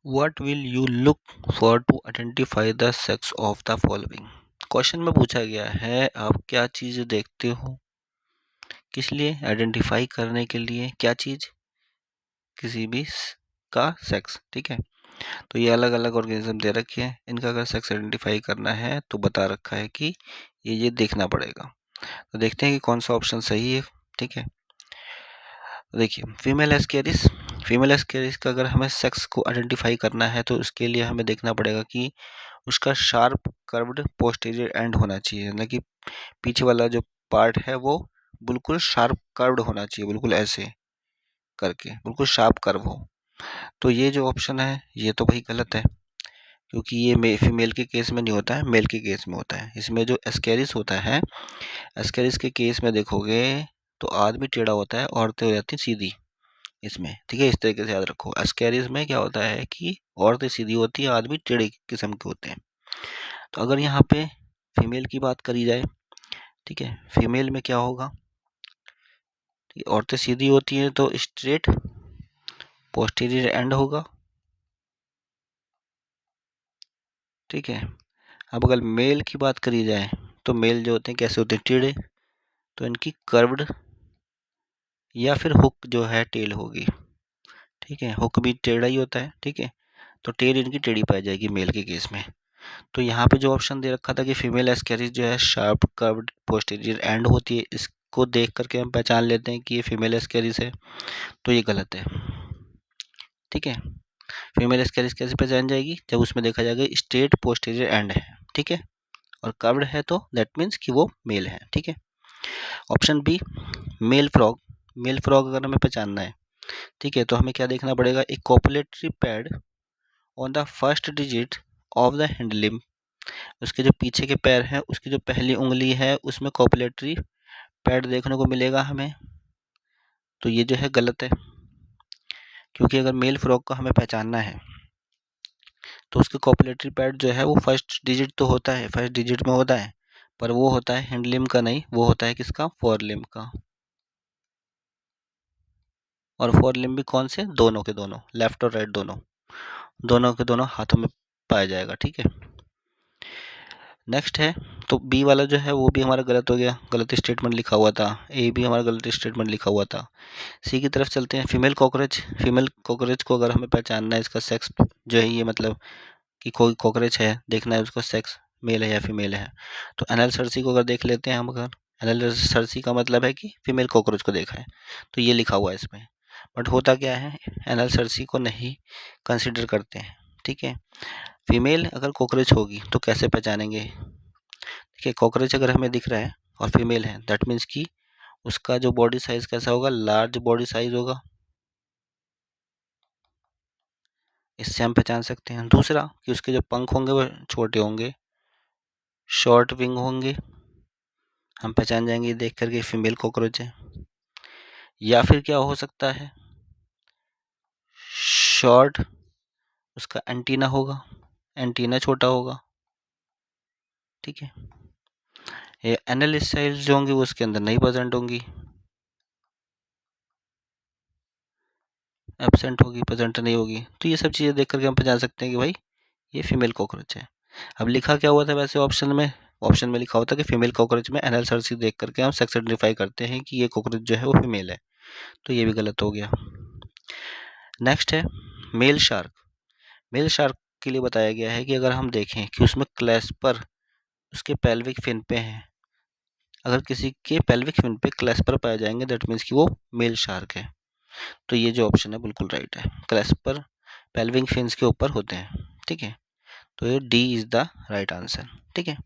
What will you look for to identify the sex of the following? Question में पूछा गया है आप क्या चीज़ देखते हो, किस लिए, आइडेंटिफाई करने के लिए, क्या चीज़, किसी भी का सेक्स। ठीक है, तो ये अलग अलग ऑर्गेनिज्म दे रखे हैं, इनका अगर सेक्स आइडेंटिफाई करना है तो बता रखा है कि ये देखना पड़ेगा। तो देखते हैं कि कौन सा ऑप्शन सही है। ठीक है, देखिए फीमेल एस्केरिस का अगर हमें सेक्स को आइडेंटिफाई करना है तो उसके लिए हमें देखना पड़ेगा कि उसका शार्प कर्व्ड पोस्टीरियर एंड होना चाहिए, यानी कि पीछे वाला जो पार्ट है वो बिल्कुल शार्प कर्व्ड होना चाहिए, बिल्कुल ऐसे करके बिल्कुल शार्प कर्व हो। तो ये जो ऑप्शन है ये तो भाई गलत है, क्योंकि ये फीमेल के केस में नहीं होता है, मेल के केस में होता है। इसमें जो एस्केरिस होता है, एस्केरिस के केस में देखोगे तो आदमी टेढ़ा होता है, औरतें हो जाती सीधी इसमें। ठीक है, इस तरीके से याद रखो। एस्केरिस में क्या होता है कि औरतें सीधी होती है, आदमी टेढ़े किस्म के होते हैं। तो अगर यहाँ पे फीमेल की बात करी जाए, ठीक है, फीमेल में क्या होगा, औरतें सीधी होती हैं तो स्ट्रेट पोस्टीरियर एंड होगा। ठीक है, अब अगर मेल की बात करी जाए तो मेल जो होते हैं कैसे होते हैं, टेढ़े, तो इनकी कर्व्ड या फिर हुक जो है टेल होगी। ठीक है, हुक भी टेढ़ा ही होता है। ठीक है, तो टेल इनकी टेढ़ी पाई जाएगी मेल के केस में। तो यहाँ पे जो ऑप्शन दे रखा था कि फीमेल एस्केरिस जो है शार्प कर्व्ड पोस्टीरियर एंड होती है, इसको देख करके हम पहचान लेते हैं कि ये फीमेल एस्केरिस है, तो ये गलत है। ठीक है, फीमेल एस्केरिस कैसे पहचान जाएगी, जब उसमें देखा जाएगा स्ट्रेट पोस्टीरियर एंड है, ठीक है, और कर्व्ड है तो दैट मीन्स कि वो मेल है। ठीक है, option B male frog. Male frog अगर हमें पहचानना है, ठीक है, तो हमें क्या देखना पड़ेगा, एक copulatory pad on the first digit of the hand limb. उसके जो पीछे के पैर हैं उसकी जो पहली उंगली है उसमें कॉपुलेटरी पैड देखने को मिलेगा हमें, तो ये जो है गलत है, क्योंकि अगर मेल फ्रॉग को हमें पहचानना है तो उसके कॉपुलेटरी पैड जो है वो फर्स्ट डिजिट तो होता है, फर्स्ट डिजिट में होता है, पर वो होता है हैंड लिम्ब का नहीं, वो होता है किसका, फोर लिम्ब का। और फोर लिम्ब भी कौन से, दोनों के दोनों, लेफ्ट और राइट दोनों, दोनों के दोनों हाथों में पाया जाएगा। ठीक है, नेक्स्ट है, तो बी वाला जो है वो भी हमारा गलत हो गया, गलत स्टेटमेंट लिखा हुआ था। ए भी हमारा गलत स्टेटमेंट लिखा हुआ था। सी की तरफ चलते हैं, फीमेल कॉकरोच। फीमेल कॉकरोच को अगर हमें पहचानना है, इसका सेक्स जो है, ये मतलब कि कोई कॉकरोच है, देखना है उसका सेक्स मेल है या फीमेल है, तो एनएल सर्सी को अगर देख लेते हैं हम। अगर एनएल सर्सी का मतलब है कि फीमेल कॉकरोच को देखा है, तो ये लिखा हुआ है इसमें। बट होता क्या है, एनएल सर्सी को नहीं कंसिडर करते हैं। ठीक है, फीमेल अगर कॉकरोच होगी तो कैसे पहचानेंगे, देखिए कॉकरोच अगर हमें दिख रहा है और फीमेल है, दैट मीन्स कि उसका जो बॉडी साइज कैसा होगा, लार्ज बॉडी साइज होगा, इससे हम पहचान सकते हैं। दूसरा कि उसके जो पंख होंगे वो छोटे होंगे, शॉर्ट विंग होंगे, हम पहचान जाएंगे देख करके फीमेल कॉकरोच है। या फिर क्या हो सकता है, शॉर्ट उसका एंटीना होगा, एंटीना छोटा होगा। ठीक है, ये एनल स्टाइल जो होंगी वो उसके अंदर नहीं प्रेजेंट होंगी, एब्सेंट होगी, प्रेजेंट नहीं होगी। तो ये सब चीज़ें देख करके हम पहचान सकते हैं कि भाई ये फीमेल कॉकरोच है। अब लिखा क्या हुआ था वैसे ऑप्शन में, ऑप्शन में लिखा होता है कि फीमेल कॉकरोच में एनल सर्सी देख करके हम सेक्स आइडेंटिफाई करते हैं कि ये कॉकरोच जो है वो फीमेल है, तो ये भी गलत हो गया। नेक्स्ट है मेल शार्क। मेल शार्क के लिए बताया गया है कि अगर हम देखें कि उसमें क्लैस्पर उसके पेल्विक फिन पे हैं, अगर किसी के पेल्विक फिन पे क्लैस्पर पाए जाएंगे दैट मीन्स कि वो मेल शार्क है। तो ये जो ऑप्शन है बिल्कुल राइट है, क्लैस्पर पेल्विक फिन्स के ऊपर होते हैं। ठीक है, तो ये D is the right answer. ठीक है।